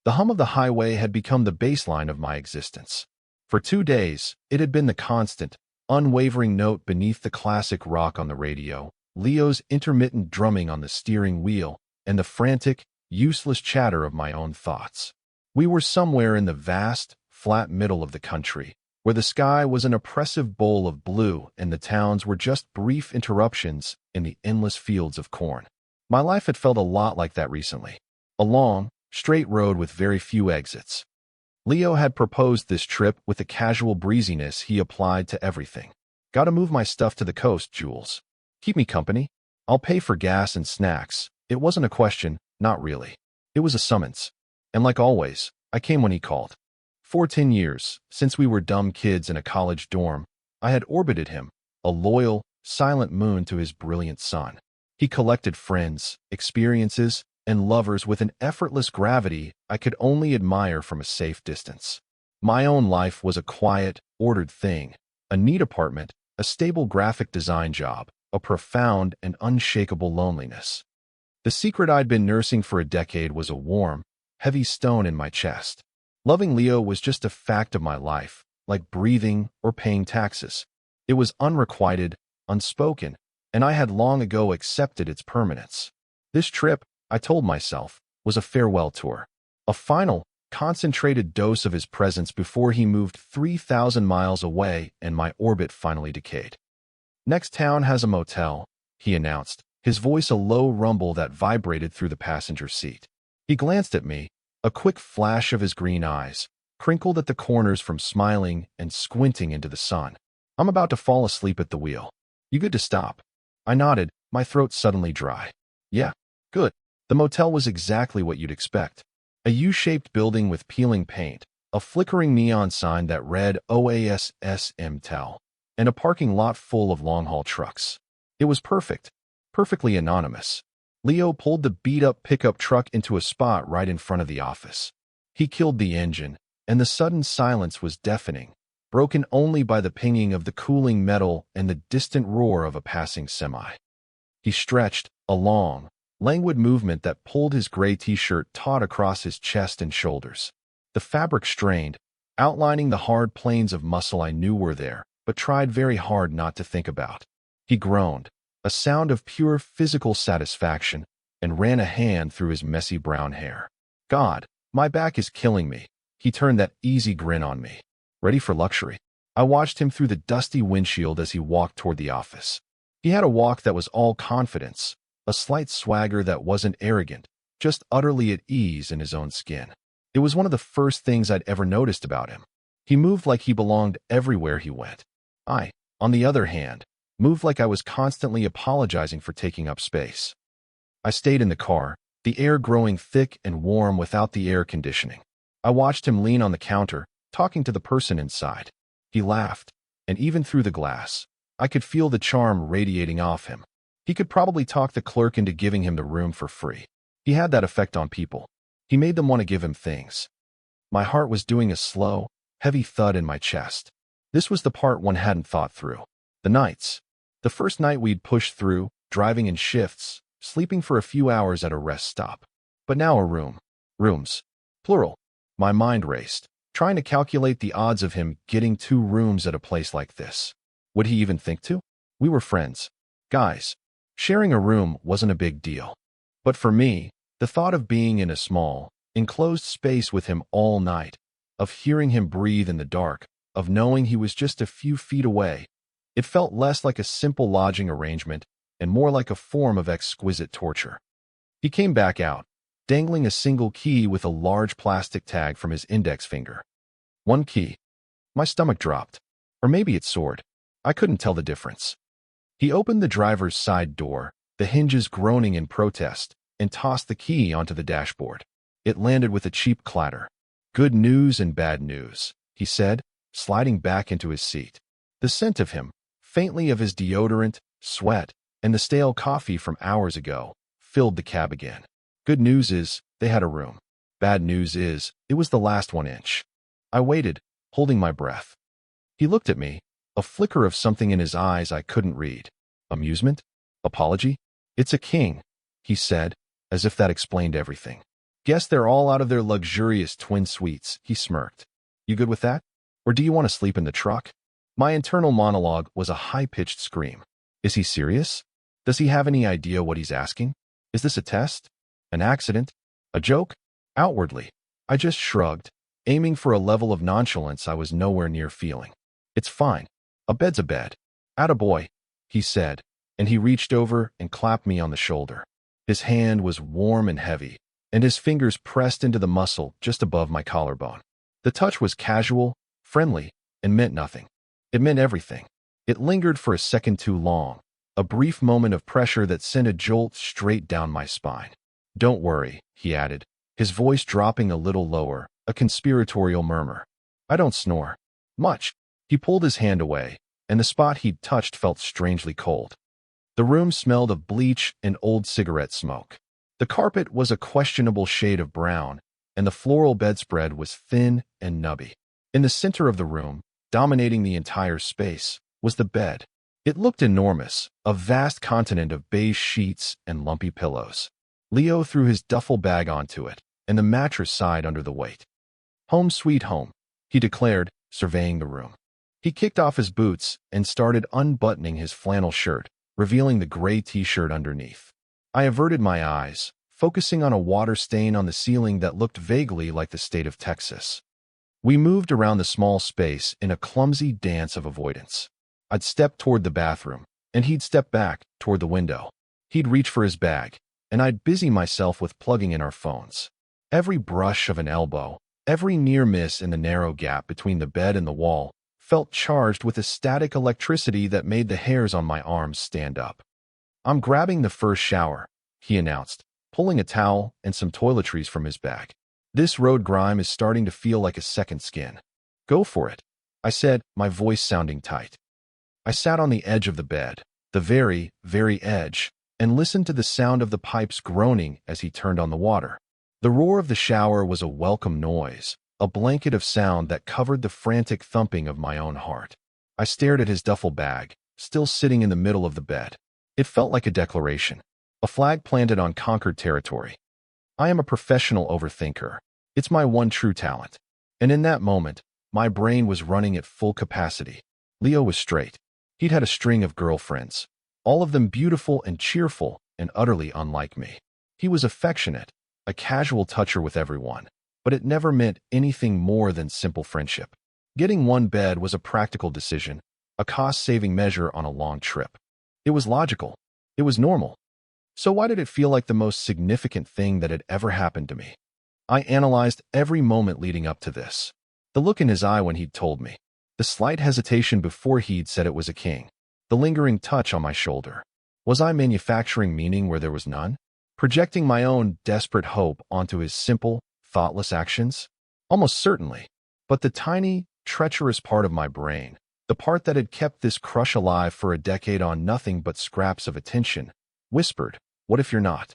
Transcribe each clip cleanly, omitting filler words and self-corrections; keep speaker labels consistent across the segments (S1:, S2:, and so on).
S1: The hum of the highway had become the baseline of my existence. For 2 days, it had been the constant, unwavering note beneath the classic rock on the radio, Leo's intermittent drumming on the steering wheel, and the frantic, useless chatter of my own thoughts. We were somewhere in the vast, flat middle of the country, where the sky was an oppressive bowl of blue and the towns were just brief interruptions in the endless fields of corn. My life had felt a lot like that recently. A long, straight road with very few exits. Leo had proposed this trip with the casual breeziness he applied to everything. Gotta move my stuff to the coast, Jules. Keep me company. I'll pay for gas and snacks. It wasn't a question, not really. It was a summons. And like always, I came when he called. For 10 years, since we were dumb kids in a college dorm, I had orbited him, a loyal, silent moon to his brilliant sun. He collected friends, experiences, and lovers with an effortless gravity I could only admire from a safe distance. My own life was a quiet, ordered thing, a neat apartment, a stable graphic design job, a profound and unshakable loneliness. The secret I'd been nursing for a decade was a warm, heavy stone in my chest. Loving Leo was just a fact of my life, like breathing or paying taxes. It was unrequited, unspoken, and I had long ago accepted its permanence. This trip, I told myself, was a farewell tour. A final, concentrated dose of his presence before he moved 3,000 miles away and my orbit finally decayed. Next town has a motel, he announced, his voice a low rumble that vibrated through the passenger seat. He glanced at me, a quick flash of his green eyes, crinkled at the corners from smiling and squinting into the sun. I'm about to fall asleep at the wheel. You good to stop? I nodded, my throat suddenly dry. Yeah, good. The motel was exactly what you'd expect. A U-shaped building with peeling paint, a flickering neon sign that read OASS MTEL, and a parking lot full of long-haul trucks. It was perfect, perfectly anonymous. Leo pulled the beat-up pickup truck into a spot right in front of the office. He killed the engine, and the sudden silence was deafening, broken only by the pinging of the cooling metal and the distant roar of a passing semi. He stretched, a long, languid movement that pulled his gray t-shirt taut across his chest and shoulders. The fabric strained, outlining the hard planes of muscle I knew were there, but tried very hard not to think about. He groaned, a sound of pure physical satisfaction, and ran a hand through his messy brown hair. God, my back is killing me. He turned that easy grin on me. Ready for luxury? I watched him through the dusty windshield as he walked toward the office. He had a walk that was all confidence, a slight swagger that wasn't arrogant, just utterly at ease in his own skin. It was one of the first things I'd ever noticed about him. He moved like he belonged everywhere he went. I, on the other hand, moved like I was constantly apologizing for taking up space. I stayed in the car, the air growing thick and warm without the air conditioning. I watched him lean on the counter, talking to the person inside. He laughed, and even through the glass, I could feel the charm radiating off him. He could probably talk the clerk into giving him the room for free. He had that effect on people. He made them want to give him things. My heart was doing a slow, heavy thud in my chest. This was the part one hadn't thought through. The nights. The first night we'd pushed through, driving in shifts, sleeping for a few hours at a rest stop. But now a room. Rooms. Plural. My mind raced, trying to calculate the odds of him getting 2 rooms at a place like this. Would he even think to? We were friends. Guys. Sharing a room wasn't a big deal. But for me, the thought of being in a small, enclosed space with him all night, of hearing him breathe in the dark, of knowing he was just a few feet away, it felt less like a simple lodging arrangement and more like a form of exquisite torture. He came back out, dangling a single key with a large plastic tag from his index finger. 1 key. My stomach dropped. Or maybe it soared. I couldn't tell the difference. He opened the driver's side door, the hinges groaning in protest, and tossed the key onto the dashboard. It landed with a cheap clatter. Good news and bad news, he said, sliding back into his seat. The scent of him, faintly of his deodorant, sweat, and the stale coffee from hours ago, filled the cab again. Good news is, they had a room. Bad news is, it was the last 1 inch. I waited, holding my breath. He looked at me, a flicker of something in his eyes I couldn't read. Amusement? Apology? It's a king, he said, as if that explained everything. Guess they're all out of their luxurious twin suites, he smirked. You good with that? Or do you want to sleep in the truck? My internal monologue was a high-pitched scream. Is he serious? Does he have any idea what he's asking? Is this a test? An accident? A joke? Outwardly, I just shrugged, aiming for a level of nonchalance I was nowhere near feeling. It's fine. A bed's a bed. Attaboy, he said, and he reached over and clapped me on the shoulder. His hand was warm and heavy, and his fingers pressed into the muscle just above my collarbone. The touch was casual, friendly, and meant nothing. It meant everything. It lingered for a second too long, a brief moment of pressure that sent a jolt straight down my spine. Don't worry, he added, his voice dropping a little lower, a conspiratorial murmur. I don't snore. Much. He pulled his hand away, and the spot he'd touched felt strangely cold. The room smelled of bleach and old cigarette smoke. The carpet was a questionable shade of brown, and the floral bedspread was thin and nubby. In the center of the room, dominating the entire space, was the bed. It looked enormous, a vast continent of beige sheets and lumpy pillows. Leo threw his duffel bag onto it, and the mattress sighed under the weight. Home sweet home, he declared, surveying the room. He kicked off his boots and started unbuttoning his flannel shirt, revealing the gray t-shirt underneath. I averted my eyes, focusing on a water stain on the ceiling that looked vaguely like the state of Texas. We moved around the small space in a clumsy dance of avoidance. I'd step toward the bathroom, and he'd step back toward the window. He'd reach for his bag, and I'd busy myself with plugging in our phones. Every brush of an elbow, every near miss in the narrow gap between the bed and the wall, felt charged with a static electricity that made the hairs on my arms stand up. I'm grabbing the first shower, he announced, pulling a towel and some toiletries from his bag. This road grime is starting to feel like a second skin. Go for it, I said, my voice sounding tight. I sat on the edge of the bed, the very, very edge, and listened to the sound of the pipes groaning as he turned on the water. The roar of the shower was a welcome noise, a blanket of sound that covered the frantic thumping of my own heart. I stared at his duffel bag, still sitting in the middle of the bed. It felt like a declaration, a flag planted on conquered territory. I am a professional overthinker. It's my one true talent. And in that moment, my brain was running at full capacity. Leo was straight. He'd had a string of girlfriends, all of them beautiful and cheerful and utterly unlike me. He was affectionate, a casual toucher with everyone, but it never meant anything more than simple friendship. Getting one bed was a practical decision, a cost-saving measure on a long trip. It was logical. It was normal. So why did it feel like the most significant thing that had ever happened to me? I analyzed every moment leading up to this. The look in his eye when he'd told me. The slight hesitation before he'd said it was a king. The lingering touch on my shoulder. Was I manufacturing meaning where there was none? Projecting my own desperate hope onto his simple, thoughtless actions? Almost certainly. But the tiny, treacherous part of my brain, the part that had kept this crush alive for a decade on nothing but scraps of attention, whispered, "What if you're not?"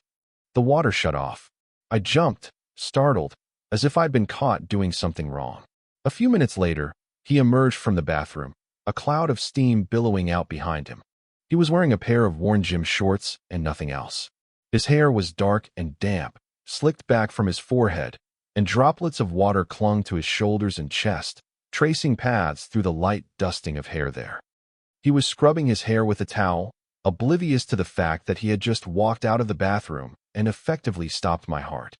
S1: The water shut off. I jumped, startled, as if I'd been caught doing something wrong. A few minutes later, he emerged from the bathroom, a cloud of steam billowing out behind him. He was wearing a pair of worn gym shorts and nothing else. His hair was dark and damp, slicked back from his forehead, and droplets of water clung to his shoulders and chest, tracing paths through the light dusting of hair there. He was scrubbing his hair with a towel, oblivious to the fact that he had just walked out of the bathroom and effectively stopped my heart.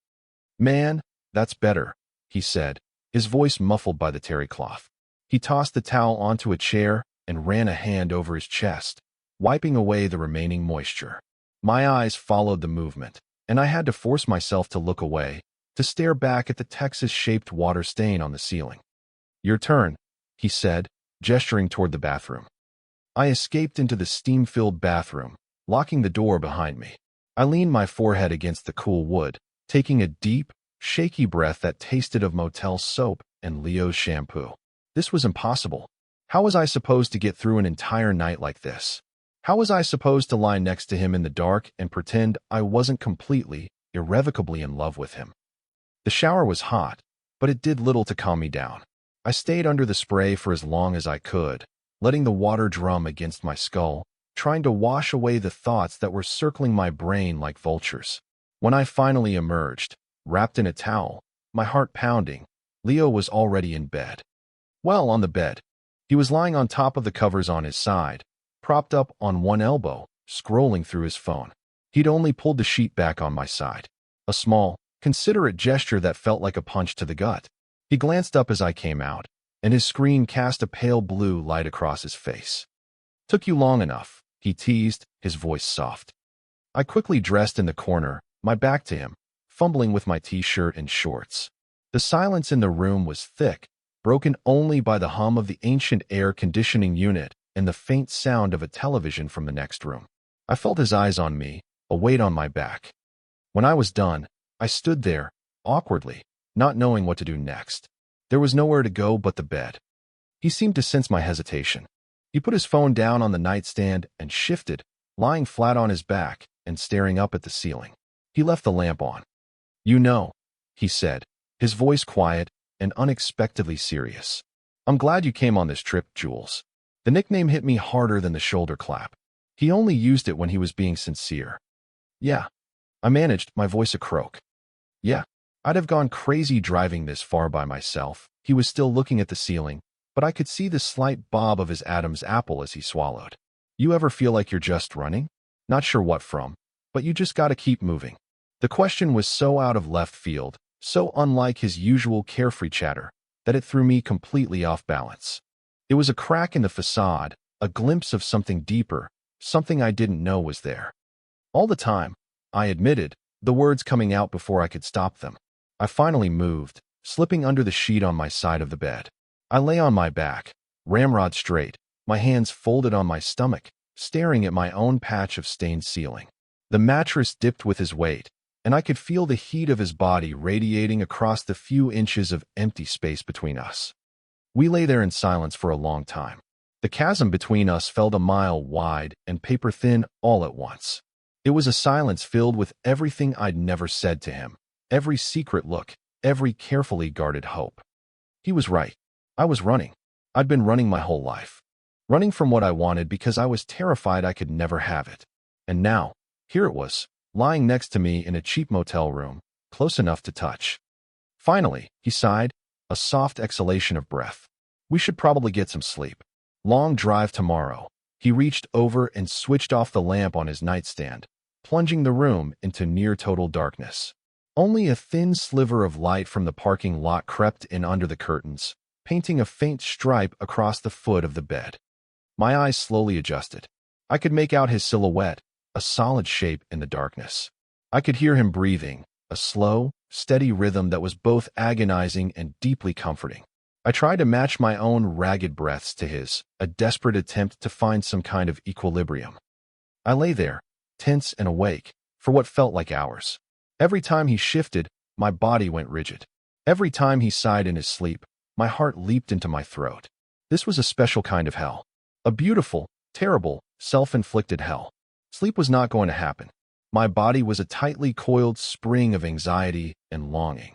S1: "Man, that's better," he said, his voice muffled by the terry cloth. He tossed the towel onto a chair and ran a hand over his chest, wiping away the remaining moisture. My eyes followed the movement, and I had to force myself to look away, to stare back at the Texas-shaped water stain on the ceiling. "Your turn," he said, gesturing toward the bathroom. I escaped into the steam-filled bathroom, locking the door behind me. I leaned my forehead against the cool wood, taking a deep, shaky breath that tasted of motel soap and Leo's shampoo. This was impossible. How was I supposed to get through an entire night like this? How was I supposed to lie next to him in the dark and pretend I wasn't completely, irrevocably in love with him? The shower was hot, but it did little to calm me down. I stayed under the spray for as long as I could, letting the water drum against my skull, trying to wash away the thoughts that were circling my brain like vultures. When I finally emerged, wrapped in a towel, my heart pounding. Leo was already in bed. Well, on the bed. He was lying on top of the covers on his side, propped up on one elbow, scrolling through his phone. He'd only pulled the sheet back on my side. A small, considerate gesture that felt like a punch to the gut. He glanced up as I came out, and his screen cast a pale blue light across his face. "Took you long enough," he teased, his voice soft. I quickly dressed in the corner, my back to him, fumbling with my t-shirt and shorts. The silence in the room was thick, broken only by the hum of the ancient air conditioning unit and the faint sound of a television from the next room. I felt his eyes on me, a weight on my back. When I was done, I stood there, awkwardly, not knowing what to do next. There was nowhere to go but the bed. He seemed to sense my hesitation. He put his phone down on the nightstand and shifted, lying flat on his back and staring up at the ceiling. He left the lamp on. "You know," he said, his voice quiet and unexpectedly serious. "I'm glad you came on this trip, Jules." The nickname hit me harder than the shoulder clap. He only used it when he was being sincere. "Yeah." I managed, my voice a croak. "Yeah, I'd have gone crazy driving this far by myself." He was still looking at the ceiling, but I could see the slight bob of his Adam's apple as he swallowed. "You ever feel like you're just running? Not sure what from, but you just gotta keep moving." The question was so out of left field, so unlike his usual carefree chatter, that it threw me completely off balance. It was a crack in the facade, a glimpse of something deeper, something I didn't know was there. All the time, I admitted, the words coming out before I could stop them. I finally moved, slipping under the sheet on my side of the bed. I lay on my back, ramrod straight, my hands folded on my stomach, staring at my own patch of stained ceiling. The mattress dipped with his weight, and I could feel the heat of his body radiating across the few inches of empty space between us. We lay there in silence for a long time. The chasm between us felt a mile wide and paper-thin all at once. It was a silence filled with everything I'd never said to him, every secret look, every carefully guarded hope. He was right. I was running. I'd been running my whole life. Running from what I wanted because I was terrified I could never have it. And now, here it was, lying next to me in a cheap motel room, close enough to touch. "Finally," he sighed, a soft exhalation of breath. "We should probably get some sleep. Long drive tomorrow." He reached over and switched off the lamp on his nightstand, plunging the room into near-total darkness. Only a thin sliver of light from the parking lot crept in under the curtains, painting a faint stripe across the foot of the bed. My eyes slowly adjusted. I could make out his silhouette, a solid shape in the darkness. I could hear him breathing, a slow, steady rhythm that was both agonizing and deeply comforting. I tried to match my own ragged breaths to his, a desperate attempt to find some kind of equilibrium. I lay there, tense and awake, for what felt like hours. Every time he shifted, my body went rigid. Every time he sighed in his sleep, my heart leaped into my throat. This was a special kind of hell. A beautiful, terrible, self-inflicted hell. Sleep was not going to happen. My body was a tightly coiled spring of anxiety and longing.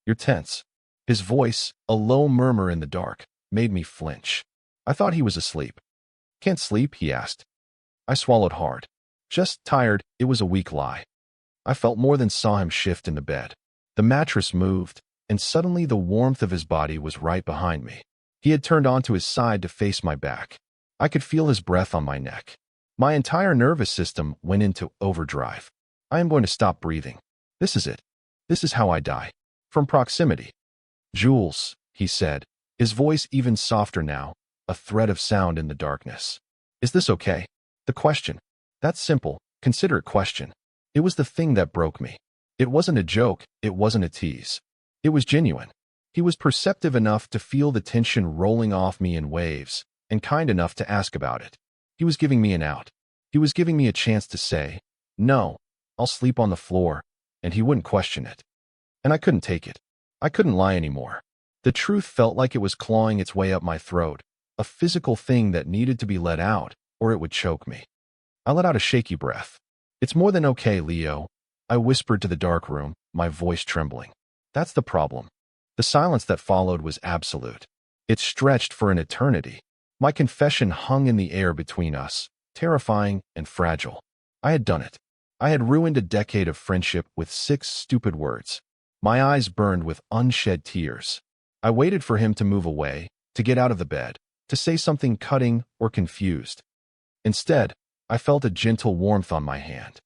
S1: "You're tense." His voice, a low murmur in the dark, made me flinch. I thought he was asleep. "Can't sleep?" he asked. I swallowed hard. "Just tired." It was a weak lie. I felt more than saw him shift in the bed. The mattress moved, and suddenly the warmth of his body was right behind me. He had turned onto his side to face my back. I could feel his breath on my neck. My entire nervous system went into overdrive. I am going to stop breathing. This is it. This is how I die. From proximity. "Jules," he said, his voice even softer now, a thread of sound in the darkness. "Is this okay?" The question. That simple, considerate question. It was the thing that broke me. It wasn't a joke, it wasn't a tease. It was genuine. He was perceptive enough to feel the tension rolling off me in waves, and kind enough to ask about it. He was giving me an out. He was giving me a chance to say, "No, I'll sleep on the floor," and he wouldn't question it. And I couldn't take it. I couldn't lie anymore. The truth felt like it was clawing its way up my throat, a physical thing that needed to be let out, or it would choke me. I let out a shaky breath. "It's more than okay, Leo," I whispered to the dark room, my voice trembling. That's the problem. The silence that followed was absolute. It stretched for an eternity. My confession hung in the air between us, terrifying and fragile. I had done it. I had ruined a decade of friendship with 6 stupid words. My eyes burned with unshed tears. I waited for him to move away, to get out of the bed, to say something cutting or confused. Instead, I felt a gentle warmth on my hand.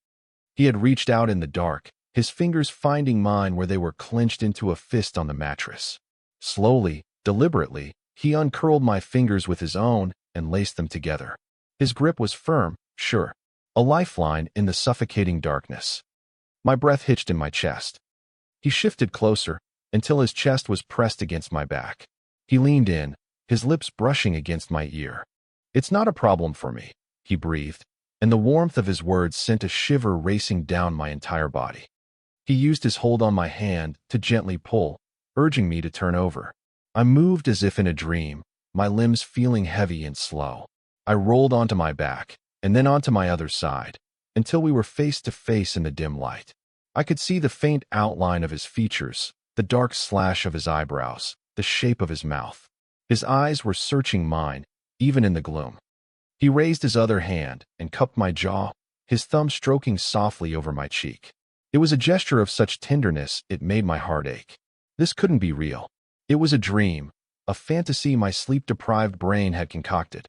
S1: He had reached out in the dark, his fingers finding mine where they were clenched into a fist on the mattress. Slowly, deliberately, he uncurled my fingers with his own and laced them together. His grip was firm, sure, a lifeline in the suffocating darkness. My breath hitched in my chest. He shifted closer, until his chest was pressed against my back. He leaned in, his lips brushing against my ear. "It's not a problem for me," he breathed, and the warmth of his words sent a shiver racing down my entire body. He used his hold on my hand to gently pull, urging me to turn over. I moved as if in a dream, my limbs feeling heavy and slow. I rolled onto my back, and then onto my other side, until we were face to face in the dim light. I could see the faint outline of his features, the dark slash of his eyebrows, the shape of his mouth. His eyes were searching mine, even in the gloom. He raised his other hand and cupped my jaw, his thumb stroking softly over my cheek. It was a gesture of such tenderness it made my heart ache. This couldn't be real. It was a dream, a fantasy my sleep-deprived brain had concocted.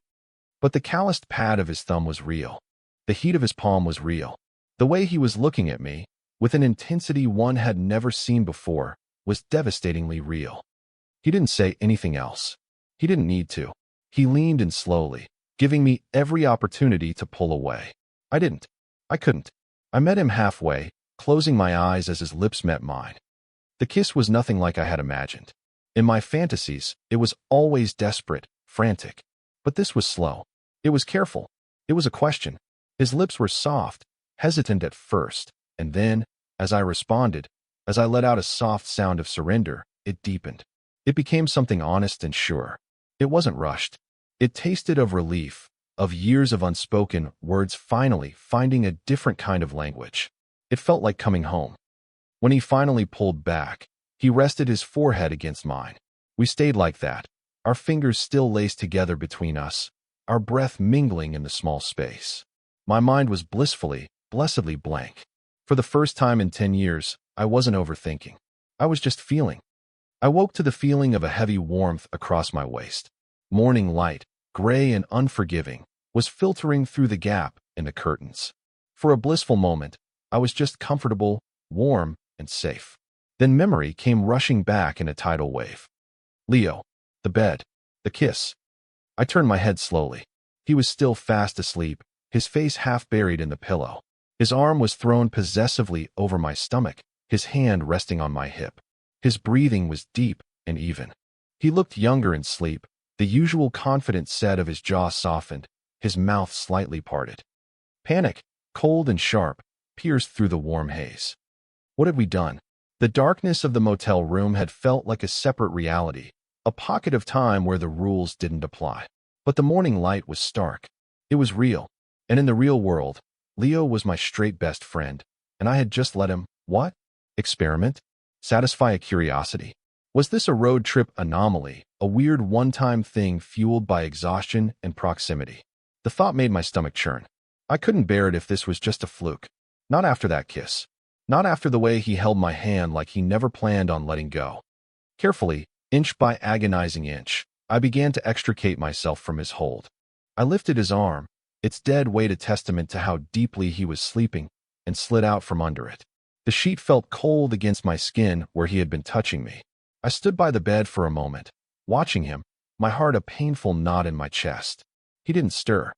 S1: But the calloused pad of his thumb was real. The heat of his palm was real. The way he was looking at me, with an intensity one had never seen before, was devastatingly real. He didn't say anything else. He didn't need to. He leaned in slowly, giving me every opportunity to pull away. I didn't. I couldn't. I met him halfway, closing my eyes as his lips met mine. The kiss was nothing like I had imagined. In my fantasies, it was always desperate, frantic. But this was slow. It was careful. It was a question. His lips were soft, hesitant at first, and then, as I responded, as I let out a soft sound of surrender, it deepened. It became something honest and sure. It wasn't rushed. It tasted of relief, of years of unspoken words finally finding a different kind of language. It felt like coming home. When he finally pulled back, he rested his forehead against mine. We stayed like that, our fingers still laced together between us, our breath mingling in the small space. My mind was blissfully, blessedly blank. For the first time in 10 years, I wasn't overthinking. I was just feeling. I woke to the feeling of a heavy warmth across my waist. Morning light, gray and unforgiving, was filtering through the gap in the curtains. For a blissful moment, I was just comfortable, warm, and safe. Then memory came rushing back in a tidal wave. Leo, the bed, the kiss. I turned my head slowly. He was still fast asleep, his face half buried in the pillow. His arm was thrown possessively over my stomach, his hand resting on my hip. His breathing was deep and even. He looked younger in sleep, the usual confident set of his jaw softened, his mouth slightly parted. Panic, cold and sharp, pierced through the warm haze. What had we done? The darkness of the motel room had felt like a separate reality, a pocket of time where the rules didn't apply. But the morning light was stark. It was real. And in the real world, Leo was my straight best friend, and I had just let him, what? Experiment? Satisfy a curiosity? Was this a road trip anomaly, a weird one-time thing fueled by exhaustion and proximity? The thought made my stomach churn. I couldn't bear it if this was just a fluke. Not after that kiss. Not after the way he held my hand like he never planned on letting go. Carefully, inch by agonizing inch, I began to extricate myself from his hold. I lifted his arm, its dead weight a testament to how deeply he was sleeping, and slid out from under it. The sheet felt cold against my skin where he had been touching me. I stood by the bed for a moment, watching him, my heart a painful knot in my chest. He didn't stir.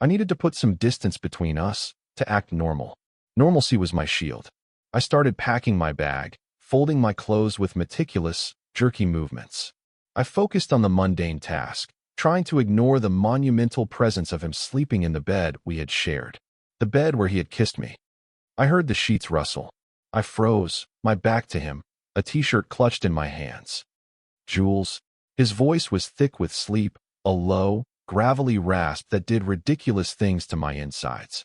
S1: I needed to put some distance between us, to act normal. Normalcy was my shield. I started packing my bag, folding my clothes with meticulous, jerky movements. I focused on the mundane task, trying to ignore the monumental presence of him sleeping in the bed we had shared. The bed where he had kissed me. I heard the sheets rustle. I froze, my back to him, a t-shirt clutched in my hands. Jules. His voice was thick with sleep, a low, gravelly rasp that did ridiculous things to my insides.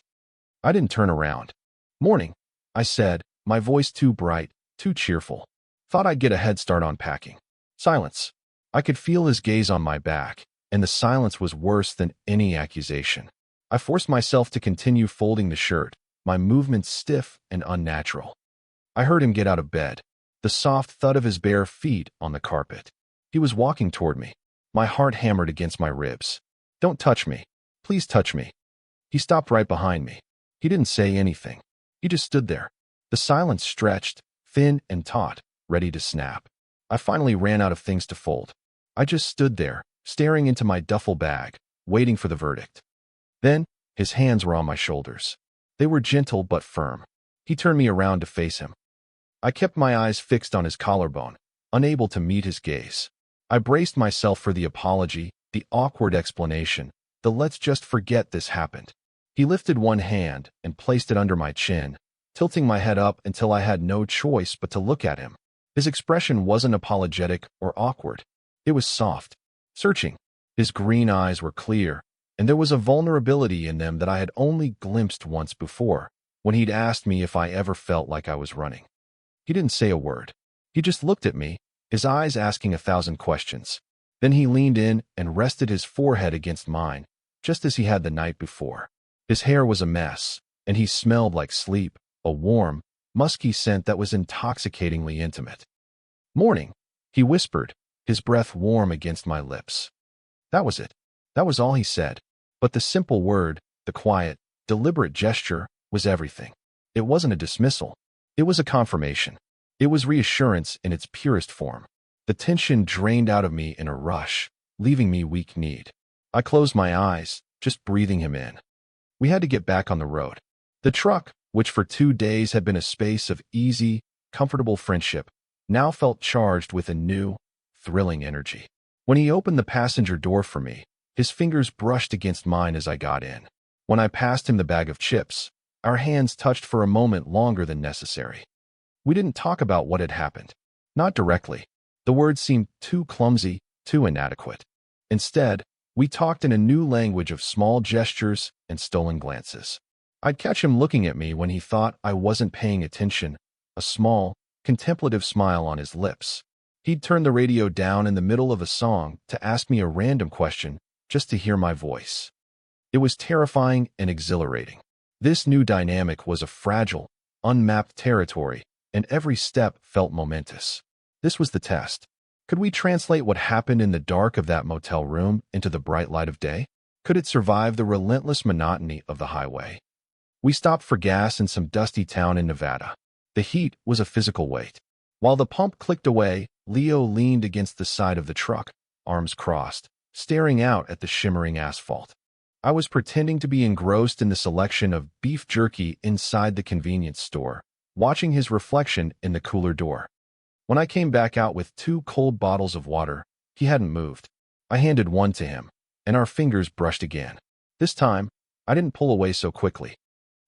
S1: I didn't turn around. Morning, I said, my voice too bright, too cheerful. Thought I'd get a head start on packing. Silence. I could feel his gaze on my back, and the silence was worse than any accusation. I forced myself to continue folding the shirt, my movements stiff and unnatural. I heard him get out of bed. the soft thud of his bare feet on the carpet. He was walking toward me. My heart hammered against my ribs. "Don't touch me. Please touch me." He stopped right behind me. He didn't say anything. He just stood there. The silence stretched, thin and taut, ready to snap. I finally ran out of things to fold. I just stood there, staring into my duffel bag, waiting for the verdict. Then, his hands were on my shoulders. They were gentle but firm. He turned me around to face him. I kept my eyes fixed on his collarbone, unable to meet his gaze. I braced myself for the apology, the awkward explanation, the "let's just forget this happened." He lifted one hand and placed it under my chin, tilting my head up until I had no choice but to look at him. His expression wasn't apologetic or awkward. It was soft, searching. His green eyes were clear, and there was a vulnerability in them that I had only glimpsed once before, when he'd asked me if I ever felt like I was running. He didn't say a word. He just looked at me, his eyes asking 1,000 questions. Then he leaned in and rested his forehead against mine, just as he had the night before. His hair was a mess, and he smelled like sleep, a warm, musky scent that was intoxicatingly intimate. "Morning," he whispered, his breath warm against my lips. That was it. That was all he said. But the simple word, the quiet, deliberate gesture, was everything. It wasn't a dismissal. It was a confirmation. It was reassurance in its purest form. The tension drained out of me in a rush, leaving me weak-kneed. I closed my eyes, just breathing him in. We had to get back on the road. The truck, which for 2 days had been a space of easy, comfortable friendship, now felt charged with a new, thrilling energy. When he opened the passenger door for me, his fingers brushed against mine as I got in. When I passed him the bag of chips, our hands touched for a moment longer than necessary. We didn't talk about what had happened. Not directly. The words seemed too clumsy, too inadequate. Instead, we talked in a new language of small gestures and stolen glances. I'd catch him looking at me when he thought I wasn't paying attention, a small, contemplative smile on his lips. He'd turn the radio down in the middle of a song to ask me a random question just to hear my voice. It was terrifying and exhilarating. This new dynamic was a fragile, unmapped territory, and every step felt momentous. This was the test. Could we translate what happened in the dark of that motel room into the bright light of day? Could it survive the relentless monotony of the highway? We stopped for gas in some dusty town in Nevada. The heat was a physical weight. While the pump clicked away, Leo leaned against the side of the truck, arms crossed, staring out at the shimmering asphalt. I was pretending to be engrossed in the selection of beef jerky inside the convenience store, watching his reflection in the cooler door. When I came back out with 2 cold bottles of water, he hadn't moved. I handed one to him, and our fingers brushed again. This time, I didn't pull away so quickly.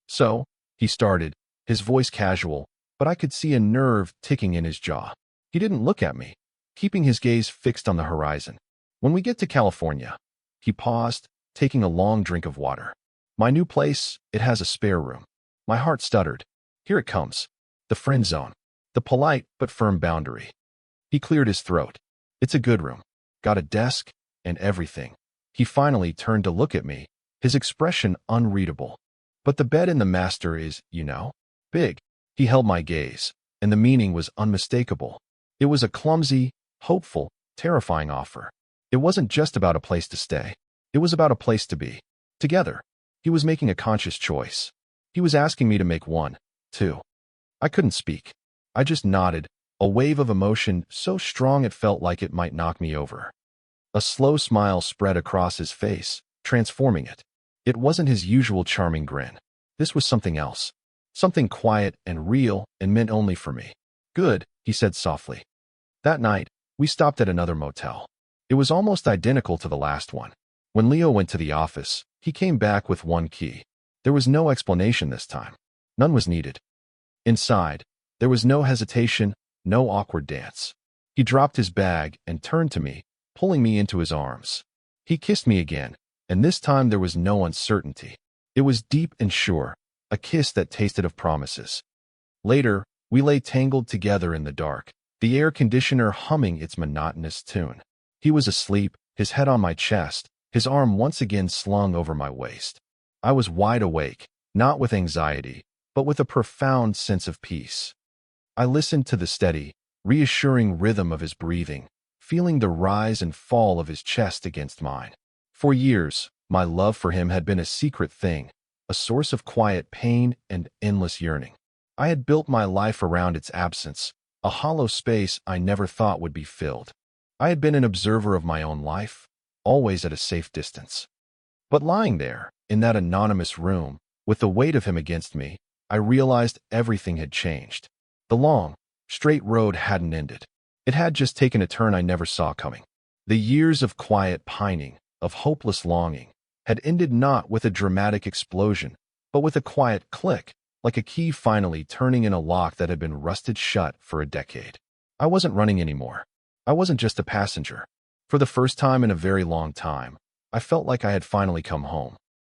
S1: "So," he started, his voice casual, but I could see a nerve ticking in his jaw. He didn't look at me, keeping his gaze fixed on the horizon. "When we get to California," he paused, taking a long drink of water. "My new place, it has a spare room." My heart stuttered. Here it comes. The friend zone. The polite but firm boundary. He cleared his throat. "It's a good room. Got a desk and everything." He finally turned to look at me, his expression unreadable. "But the bed in the master is, big." He held my gaze, and the meaning was unmistakable. It was a clumsy, hopeful, terrifying offer. It wasn't just about a place to stay. It was about a place to be. Together. He was making a conscious choice. He was asking me to make one, too. I couldn't speak. I just nodded, a wave of emotion so strong it felt like it might knock me over. A slow smile spread across his face, transforming it. It wasn't his usual charming grin. This was something else. Something quiet and real and meant only for me. "Good," he said softly. That night, we stopped at another motel. It was almost identical to the last one. When Leo went to the office, he came back with one key. There was no explanation this time. None was needed. Inside, there was no hesitation, no awkward dance. He dropped his bag and turned to me, pulling me into his arms. He kissed me again, and this time there was no uncertainty. It was deep and sure, a kiss that tasted of promises. Later, we lay tangled together in the dark, the air conditioner humming its monotonous tune. He was asleep, his head on my chest, his arm once again slung over my waist. I was wide awake, not with anxiety, but with a profound sense of peace. I listened to the steady, reassuring rhythm of his breathing, feeling the rise and fall of his chest against mine. For years, my love for him had been a secret thing, a source of quiet pain and endless yearning. I had built my life around its absence, a hollow space I never thought would be filled. I had been an observer of my own life, always at a safe distance. But lying there, in that anonymous room, with the weight of him against me, I realized everything had changed. The long, straight road hadn't ended. It had just taken a turn I never saw coming. The years of quiet pining, of hopeless longing, had ended not with a dramatic explosion, but with a quiet click, like a key finally turning in a lock that had been rusted shut for a decade. I wasn't running anymore. I wasn't just a passenger. For the first time in a very long time, I felt like I had finally come home.